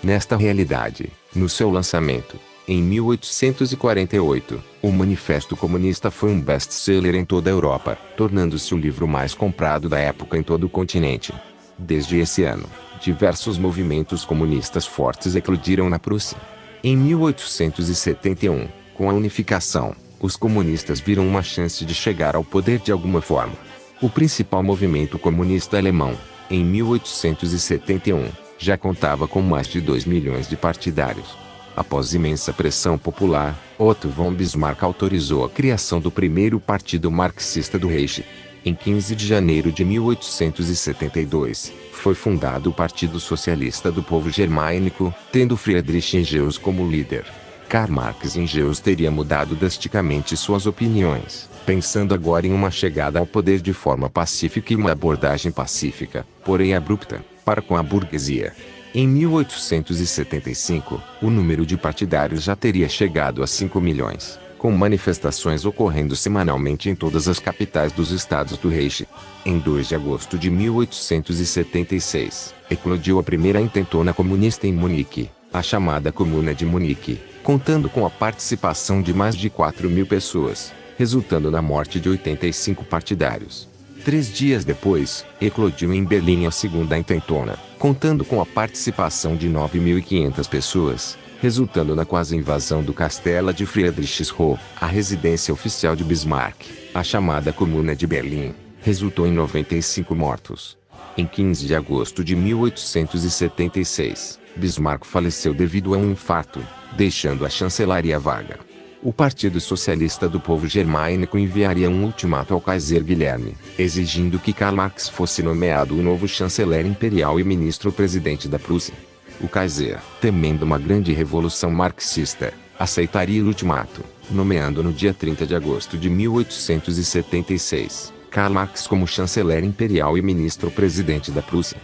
Nesta realidade, no seu lançamento, em 1848, o Manifesto Comunista foi um best-seller em toda a Europa, tornando-se o livro mais comprado da época em todo o continente. Desde esse ano, diversos movimentos comunistas fortes eclodiram na Prússia. Em 1871, com a unificação, os comunistas viram uma chance de chegar ao poder de alguma forma. O principal movimento comunista alemão, em 1871, já contava com mais de 2 milhões de partidários. Após imensa pressão popular, Otto von Bismarck autorizou a criação do primeiro partido marxista do Reich. Em 15 de janeiro de 1872, foi fundado o Partido Socialista do Povo Germânico, tendo Friedrich Engels como líder. Karl Marx Engels teria mudado drasticamente suas opiniões, pensando agora em uma chegada ao poder de forma pacífica e uma abordagem pacífica, porém abrupta, para com a burguesia. Em 1875, o número de partidários já teria chegado a 5 milhões, com manifestações ocorrendo semanalmente em todas as capitais dos estados do Reich. Em 2 de agosto de 1876, eclodiu a primeira intentona comunista em Munique, a chamada Comuna de Munique, contando com a participação de mais de 4.000 pessoas, resultando na morte de 85 partidários. 3 dias depois, eclodiu em Berlim a segunda intentona, contando com a participação de 9.500 pessoas, resultando na quase invasão do castelo de Friedrichsruh, a residência oficial de Bismarck. A chamada Comuna de Berlim resultou em 95 mortos. Em 15 de agosto de 1876, Bismarck faleceu devido a um infarto, deixando a chancelaria vaga. O Partido Socialista do Povo Germânico enviaria um ultimato ao Kaiser Guilherme, exigindo que Karl Marx fosse nomeado o novo chanceler imperial e ministro-presidente da Prússia. O Kaiser, temendo uma grande revolução marxista, aceitaria o ultimato, nomeando no dia 30 de agosto de 1876, Karl Marx como chanceler imperial e ministro-presidente da Prússia.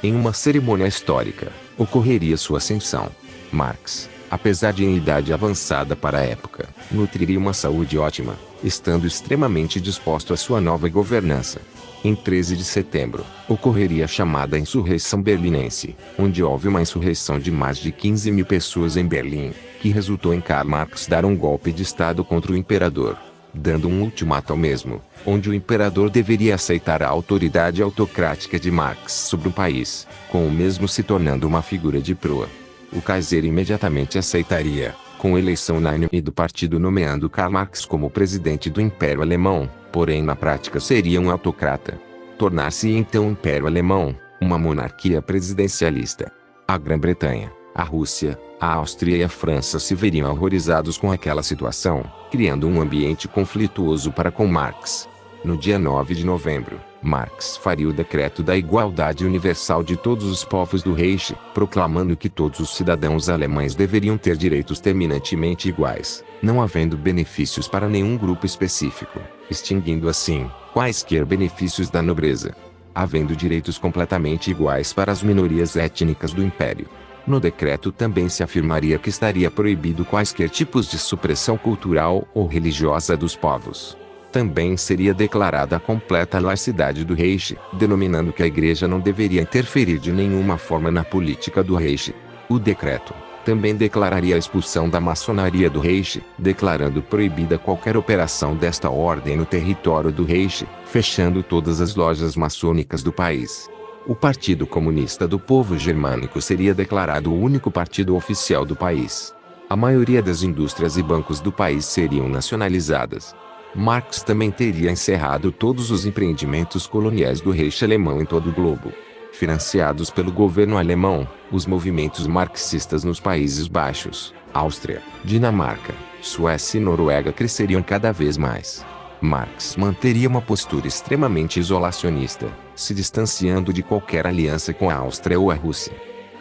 Em uma cerimônia histórica, ocorreria sua ascensão. Marx, apesar de em idade avançada para a época, nutriria uma saúde ótima, estando extremamente disposto à sua nova governança. Em 13 de setembro, ocorreria a chamada insurreição berlinense, onde houve uma insurreição de mais de 15.000 pessoas em Berlim, que resultou em Karl Marx dar um golpe de Estado contra o imperador, dando um ultimato ao mesmo, onde o imperador deveria aceitar a autoridade autocrática de Marx sobre o país, com o mesmo se tornando uma figura de proa. O Kaiser imediatamente aceitaria, com eleição unânime do partido nomeando Karl Marx como presidente do Império Alemão, porém na prática seria um autocrata. Tornar-se então o Império Alemão, uma monarquia presidencialista. A Grã-Bretanha, a Rússia, a Áustria e a França se veriam horrorizados com aquela situação, criando um ambiente conflituoso para com Marx. No dia 9 de novembro, Marx faria o Decreto da Igualdade Universal de todos os povos do Reich, proclamando que todos os cidadãos alemães deveriam ter direitos terminantemente iguais, não havendo benefícios para nenhum grupo específico, extinguindo assim quaisquer benefícios da nobreza, havendo direitos completamente iguais para as minorias étnicas do Império. No decreto também se afirmaria que estaria proibido quaisquer tipos de supressão cultural ou religiosa dos povos. Também seria declarada a completa laicidade do Reich, denominando que a Igreja não deveria interferir de nenhuma forma na política do Reich. O decreto também declararia a expulsão da maçonaria do Reich, declarando proibida qualquer operação desta ordem no território do Reich, fechando todas as lojas maçônicas do país. O Partido Comunista do Povo Germânico seria declarado o único partido oficial do país. A maioria das indústrias e bancos do país seriam nacionalizadas. Marx também teria encerrado todos os empreendimentos coloniais do Reich alemão em todo o globo. Financiados pelo governo alemão, os movimentos marxistas nos Países Baixos, Áustria, Dinamarca, Suécia e Noruega cresceriam cada vez mais. Marx manteria uma postura extremamente isolacionista, se distanciando de qualquer aliança com a Áustria ou a Rússia.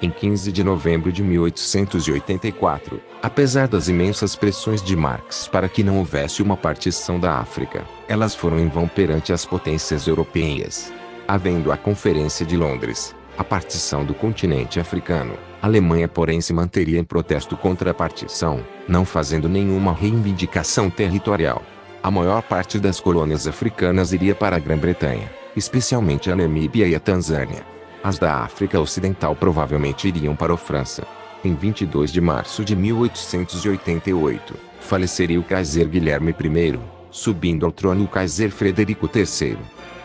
Em 15 de novembro de 1884, apesar das imensas pressões de Marx para que não houvesse uma partição da África, elas foram em vão perante as potências europeias. Havendo a Conferência de Londres, a partição do continente africano, a Alemanha porém se manteria em protesto contra a partição, não fazendo nenhuma reivindicação territorial. A maior parte das colônias africanas iria para a Grã-Bretanha, especialmente a Namíbia e a Tanzânia. As da África Ocidental provavelmente iriam para a França. Em 22 de março de 1888, faleceria o Kaiser Guilherme I, subindo ao trono o Kaiser Frederico III.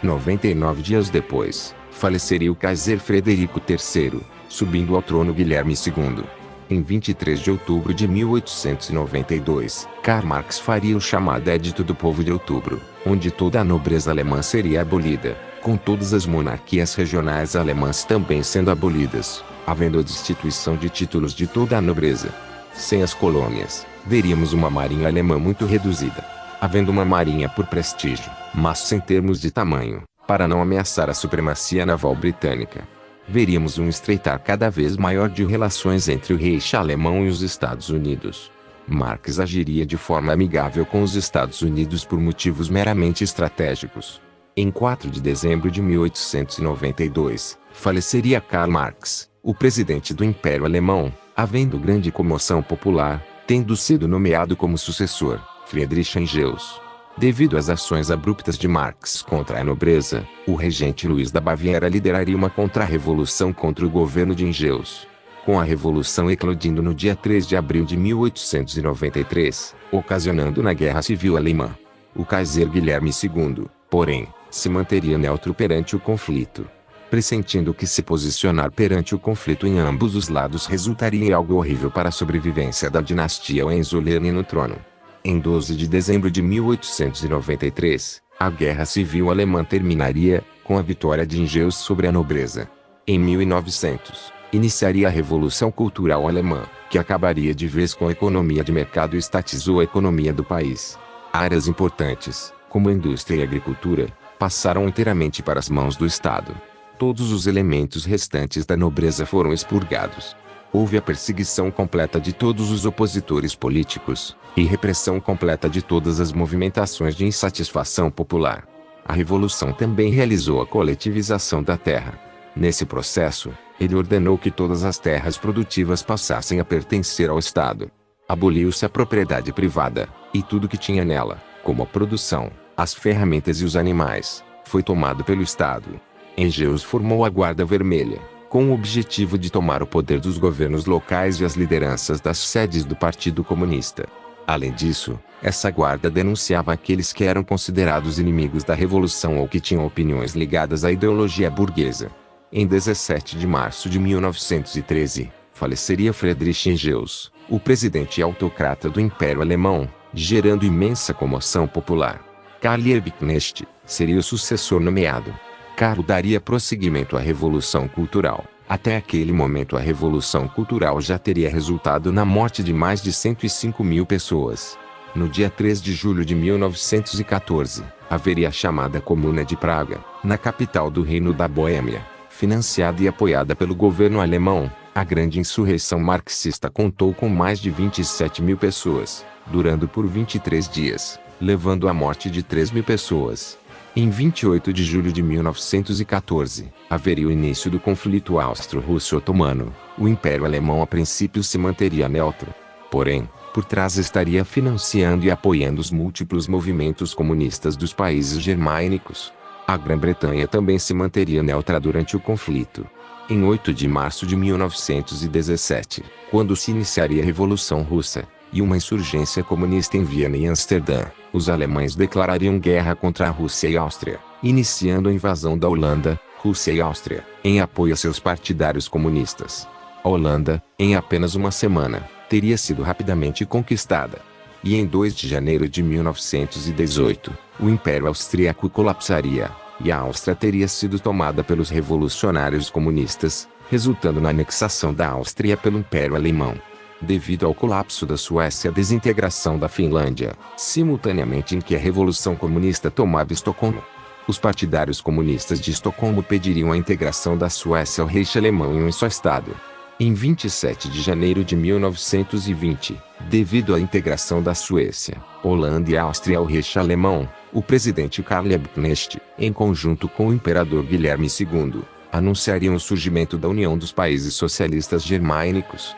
99 dias depois, faleceria o Kaiser Frederico III, subindo ao trono Guilherme II. Em 23 de outubro de 1892, Karl Marx faria o chamado Edito do Povo de Outubro, onde toda a nobreza alemã seria abolida, com todas as monarquias regionais alemãs também sendo abolidas, havendo a destituição de títulos de toda a nobreza. Sem as colônias, veríamos uma marinha alemã muito reduzida. Havendo uma marinha por prestígio, mas sem termos de tamanho, para não ameaçar a supremacia naval britânica. Veríamos um estreitar cada vez maior de relações entre o Reich alemão e os Estados Unidos. Marx agiria de forma amigável com os Estados Unidos por motivos meramente estratégicos. Em 4 de dezembro de 1892, faleceria Karl Marx, o presidente do Império Alemão, havendo grande comoção popular, tendo sido nomeado como sucessor, Friedrich Engels. Devido às ações abruptas de Marx contra a nobreza, o regente Luís da Baviera lideraria uma contra-revolução contra o governo de Engels. Com a revolução eclodindo no dia 3 de abril de 1893, ocasionando na Guerra Civil Alemã. O Kaiser Guilherme II, porém, se manteria neutro perante o conflito. Pressentindo que se posicionar perante o conflito em ambos os lados resultaria em algo horrível para a sobrevivência da dinastia Hohenzollern no trono. Em 12 de dezembro de 1893, a Guerra Civil Alemã terminaria, com a vitória de Engels sobre a nobreza. Em 1900, iniciaria a Revolução Cultural Alemã, que acabaria de vez com a economia de mercado e estatizou a economia do país. Áreas importantes, como a indústria e a agricultura, passaram inteiramente para as mãos do Estado. Todos os elementos restantes da nobreza foram expurgados. Houve a perseguição completa de todos os opositores políticos, e repressão completa de todas as movimentações de insatisfação popular. A Revolução também realizou a coletivização da terra. Nesse processo, ele ordenou que todas as terras produtivas passassem a pertencer ao Estado. Aboliu-se a propriedade privada, e tudo que tinha nela, como a produção, as ferramentas e os animais, foi tomado pelo Estado. Engels formou a Guarda Vermelha, com o objetivo de tomar o poder dos governos locais e as lideranças das sedes do Partido Comunista. Além disso, essa guarda denunciava aqueles que eram considerados inimigos da Revolução ou que tinham opiniões ligadas à ideologia burguesa. Em 17 de março de 1913, faleceria Friedrich Engels, o presidente e autocrata do Império Alemão, gerando imensa comoção popular. Karl Liebknecht seria o sucessor nomeado. Karl daria prosseguimento à Revolução Cultural. Até aquele momento a Revolução Cultural já teria resultado na morte de mais de 105 mil pessoas. No dia 3 de julho de 1914, haveria a chamada Comuna de Praga, na capital do Reino da Boêmia. Financiada e apoiada pelo governo alemão, a grande insurreição marxista contou com mais de 27 mil pessoas, durando por 23 dias, levando à morte de 3 mil pessoas. Em 28 de julho de 1914, haveria o início do conflito austro-russo-otomano. O Império Alemão a princípio se manteria neutro. Porém, por trás estaria financiando e apoiando os múltiplos movimentos comunistas dos países germânicos. A Grã-Bretanha também se manteria neutra durante o conflito. Em 8 de março de 1917, quando se iniciaria a Revolução Russa, e uma insurgência comunista em Viena e Amsterdã, os alemães declarariam guerra contra a Rússia e a Áustria, iniciando a invasão da Holanda, Rússia e Áustria, em apoio a seus partidários comunistas. A Holanda, em apenas uma semana, teria sido rapidamente conquistada. E em 2 de janeiro de 1918, o Império Austríaco colapsaria, e a Áustria teria sido tomada pelos revolucionários comunistas, resultando na anexação da Áustria pelo Império Alemão. Devido ao colapso da Suécia e à desintegração da Finlândia, simultaneamente em que a Revolução Comunista tomava Estocolmo, os partidários comunistas de Estocolmo pediriam a integração da Suécia ao Reich Alemão em um só Estado. Em 27 de janeiro de 1920, devido à integração da Suécia, Holanda e Áustria ao Reich Alemão, o presidente Karl Liebknecht, em conjunto com o imperador Guilherme II, anunciariam o surgimento da União dos Países Socialistas Germânicos.